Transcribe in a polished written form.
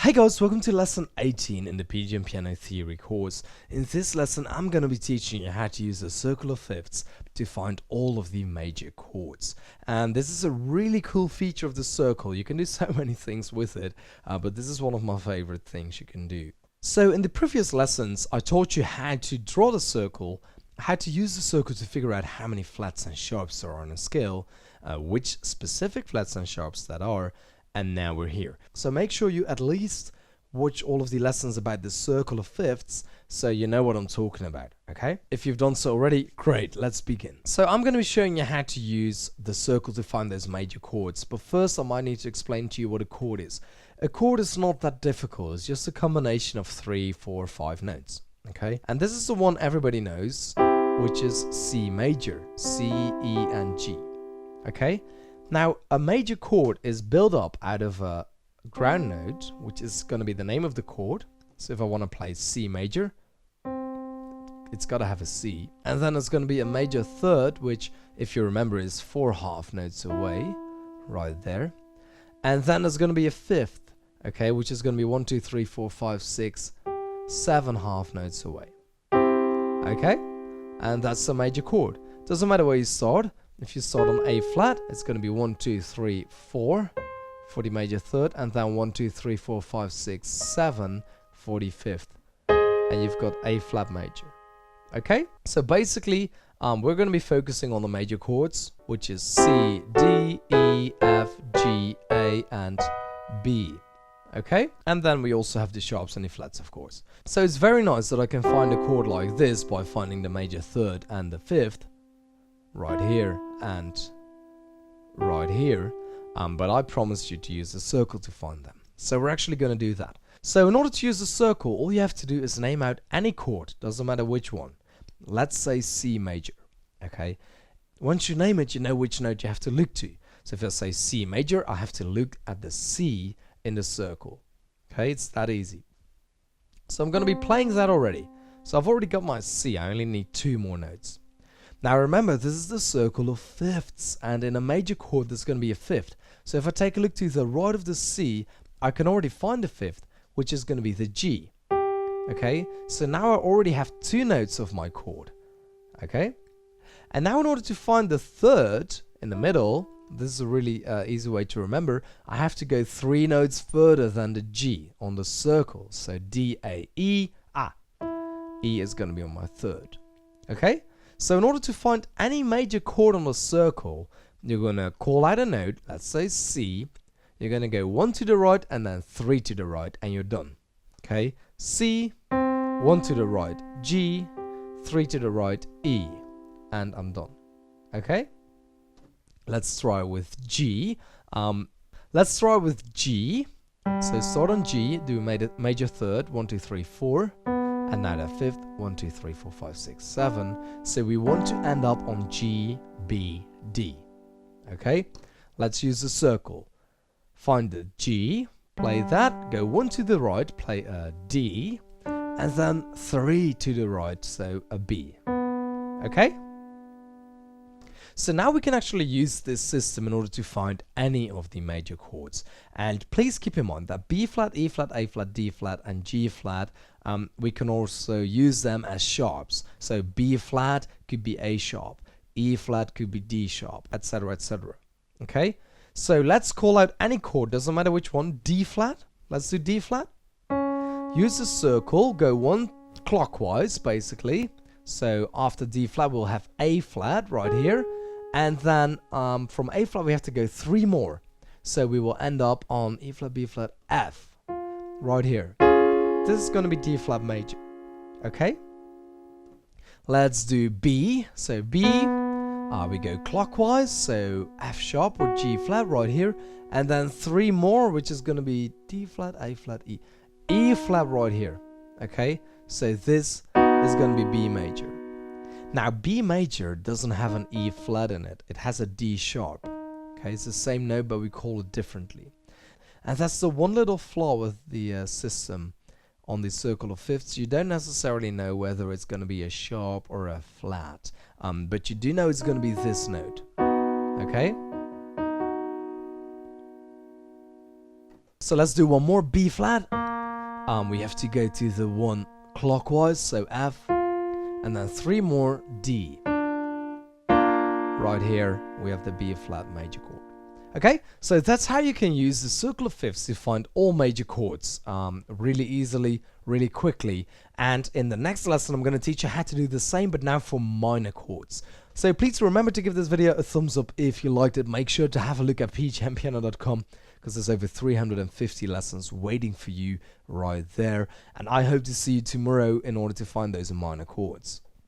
Hi guys, welcome to lesson 18 in the PGN piano theory course. In this lesson I'm going to be teaching you how to use the circle of fifths to find all of the major chords. And this is a really cool feature of the circle. You can do so many things with it, but this is one of my favorite things you can do. So in the previous lessons I taught you how to draw the circle, how to use the circle to figure out how many flats and sharps there are on a scale, which specific flats and sharps that are, and now we're here. So make sure you at least watch all of the lessons about the circle of fifths so you know what I'm talking about, okay? If you've done so already, great, let's begin. So I'm going to be showing you how to use the circle to find those major chords, but first I might need to explain to you what a chord is. A chord is not that difficult, it's just a combination of 3, 4, 5 notes, okay? And this is the one everybody knows, which is C major, C, E, and G, okay? Now, a major chord is built up out of a ground note, which is going to be the name of the chord. So if I want to play C major, it's got to have a C. And then it's going to be a major third, which, if you remember, is 4 half notes away, right there. And then there's going to be a fifth, okay, which is going to be 1, 2, 3, 4, 5, 6, 7 half notes away. Okay? And that's a major chord. Doesn't matter where you start. If you start on A flat, it's going to be 1, 2, 3, 4 for the major third, and then 1, 2, 3, 4, 5, 6, 7 for the fifth. And you've got A flat major. Okay? So basically, we're going to be focusing on the major chords, which is C, D, E, F, G, A, and B. Okay? And then we also have the sharps and the flats, of course. So it's very nice that I can find a chord like this by finding the major third and the fifth, right here and right here, but I promised you to use the circle to find them. So we're actually going to do that. So in order to use the circle, all you have to do is name out any chord, doesn't matter which one. Let's say C major, okay? Once you name it, you know which note you have to look to. So if I say C major, I have to look at the C in the circle, okay? It's that easy. So I'm going to be playing that already. So I've already got my C, I only need 2 more notes. Now remember, this is the circle of fifths, and in a major chord there's going to be a fifth. So if I take a look to the right of the C, I can already find the fifth, which is going to be the G. Okay, so now I already have 2 notes of my chord. Okay, and now in order to find the third in the middle, this is a really easy way to remember, I have to go 3 notes further than the G on the circle. So D, A, E, A. E is going to be on my third. Okay? So in order to find any major chord on the circle, you're going to call out a note, let's say C. You're going to go 1 to the right and then 3 to the right, and you're done. Okay? C, 1 to the right, G, 3 to the right, E, and I'm done. Okay? Let's try with G. Let's try with G. So start on G, do major third, 1, 2, 3, 4. And now the fifth, 1, 2, 3, 4, 5, 6, 7. So we want to end up on G, B, D. Okay? Let's use the circle. Find the G, play that, go 1 to the right, play a D, and then 3 to the right, so a B. Okay? So now we can actually use this system in order to find any of the major chords. And please keep in mind that B flat, E flat, A flat, D flat, and G flat, we can also use them as sharps. So B flat could be A sharp, E flat could be D sharp, etc., etc. Okay? So let's call out any chord, doesn't matter which one. D flat, let's do D flat. Use the circle, go 1 clockwise, basically. So after D flat, we'll have A flat right here. And then from A flat, we have to go 3 more. So we will end up on E flat, B flat, F, right here. This is going to be D flat major. Okay? Let's do B. So B, we go clockwise. So F sharp or G flat right here. And then 3 more, which is going to be D flat, A flat, E. E flat right here. Okay? So this is going to be B major. Now B major doesn't have an E flat in it. It has a D sharp. Okay, it's the same note but we call it differently. And that's the one little flaw with the system on the circle of fifths. You don't necessarily know whether it's going to be a sharp or a flat. But you do know it's going to be this note. Okay? So let's do one more B flat. We have to go to the one clockwise, so F, and then 3 more D. Right here we have the B flat major chord. Okay, so that's how you can use the circle of fifths to find all major chords really easily, really quickly. And in the next lesson, I'm going to teach you how to do the same, but now for minor chords. So please remember to give this video a thumbs up if you liked it. Make sure to have a look at pgnpiano.com because there's over 350 lessons waiting for you right there. And I hope to see you tomorrow in order to find those minor chords.